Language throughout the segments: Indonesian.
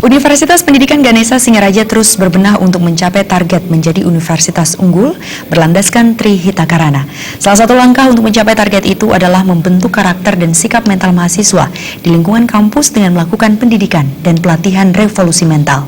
Universitas Pendidikan Ganesha Singaraja terus berbenah untuk mencapai target menjadi universitas unggul berlandaskan Trihita Karana. Salah satu langkah untuk mencapai target itu adalah membentuk karakter dan sikap mental mahasiswa di lingkungan kampus dengan melakukan pendidikan dan pelatihan revolusi mental.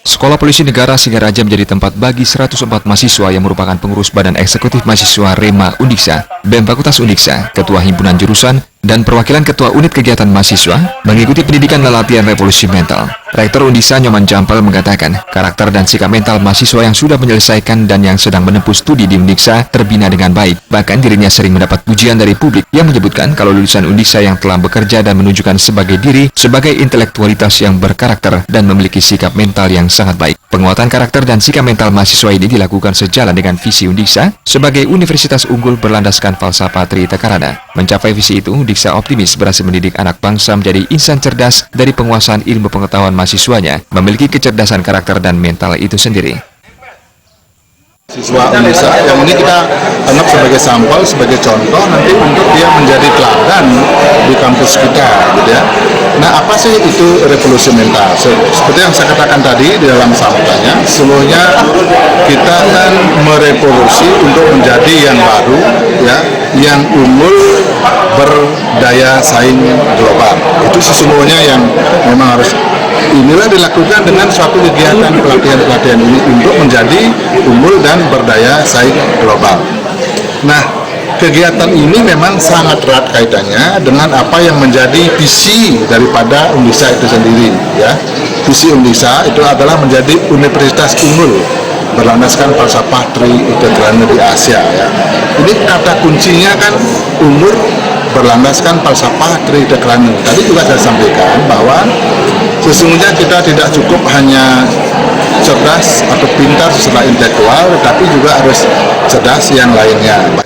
Sekolah Polisi Negara Singaraja menjadi tempat bagi 104 mahasiswa yang merupakan pengurus Badan Eksekutif Mahasiswa Rema Undiksa, BEM Fakultas Undiksa, Ketua Himpunan Jurusan, dan perwakilan Ketua Unit Kegiatan Mahasiswa mengikuti pendidikan dan latihan revolusi mental. Rektor Undiksa Nyoman Jampel mengatakan, karakter dan sikap mental mahasiswa yang sudah menyelesaikan dan yang sedang menempuh studi di Undiksa terbina dengan baik. Bahkan dirinya sering mendapat pujian dari publik yang menyebutkan kalau lulusan Undiksa yang telah bekerja dan menunjukkan sebagai diri sebagai intelektualitas yang berkarakter dan memiliki sikap mental yang sangat baik. Penguatan karakter dan sikap mental mahasiswa ini dilakukan sejalan dengan visi Undiksa sebagai universitas unggul berlandaskan falsafah Trihita Karana. Mencapai visi itu, Undiksa optimis berhasil mendidik anak bangsa menjadi insan cerdas dari penguasaan ilmu pengetahuan mahasiswanya, memiliki kecerdasan karakter dan mental itu sendiri. Siswa Undiksa yang ini kita anggap sebagai sampel, sebagai contoh nanti untuk dia menjadi teladan di kampus kita, gitu ya. Nah, apa sih itu revolusi mental? Seperti yang saya katakan tadi di dalam sambutannya, semuanya kita akan merevolusi untuk menjadi yang baru, ya, yang unggul, berdaya saing global. Itu sesungguhnya yang memang harus inilah dilakukan dengan suatu kegiatan pelatihan ini untuk menjadi unggul dan berdaya saing global. Nah, kegiatan ini memang sangat erat kaitannya dengan apa yang menjadi visi daripada Undiksa itu sendiri, ya. Visi Undiksa itu adalah menjadi universitas unggul berlandaskan falsafah Trihita Karana di Asia, ya. Ini kata kuncinya kan umur berlandaskan falsafah Trihita Karana. Tadi juga saya sampaikan bahwa sesungguhnya kita tidak cukup hanya cerdas atau pintar secara intelektual, tetapi juga harus cerdas yang lainnya.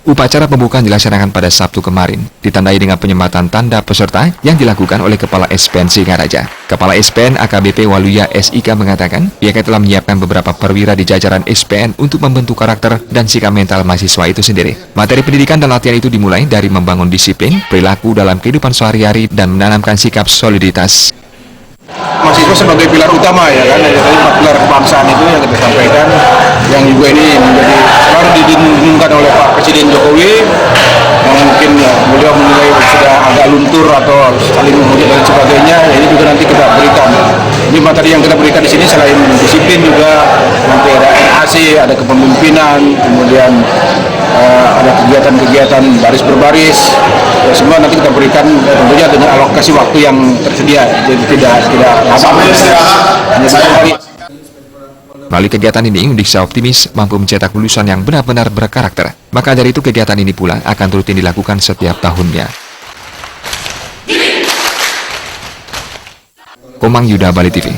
Upacara pembukaan dilaksanakan pada Sabtu kemarin, ditandai dengan penyematan tanda peserta yang dilakukan oleh Kepala SPN Singaraja. Kepala SPN AKBP Waluya SIK mengatakan, pihaknya telah menyiapkan beberapa perwira di jajaran SPN untuk membentuk karakter dan sikap mental mahasiswa itu sendiri. Materi pendidikan dan latihan itu dimulai dari membangun disiplin, perilaku dalam kehidupan sehari-hari, dan menanamkan sikap soliditas. Mahasiswa sebagai pilar utama, ya kan, jadi 4 pilar kebangsaan itu yang kita sampaikan, yang juga ini menjadi selalu didengungkan oleh Pak Presiden Jokowi, yang mungkin ya, beliau menilai sudah agak luntur atau saling menghujat dan sebagainya, ya ini juga nanti kita berikan. Ini materi yang kita berikan di sini selain disiplin juga nanti ada RAC, ada kepemimpinan, kemudian ada kegiatan-kegiatan baris berbaris, ya, semua nanti kita berikan tentunya dengan alokasi waktu yang tersedia, jadi tidak lama. Melalui kegiatan ini, Undiksa optimis mampu mencetak lulusan yang benar-benar berkarakter. Maka dari itu kegiatan ini pula akan rutin dilakukan setiap tahunnya. Komang Yuda, Bali TV.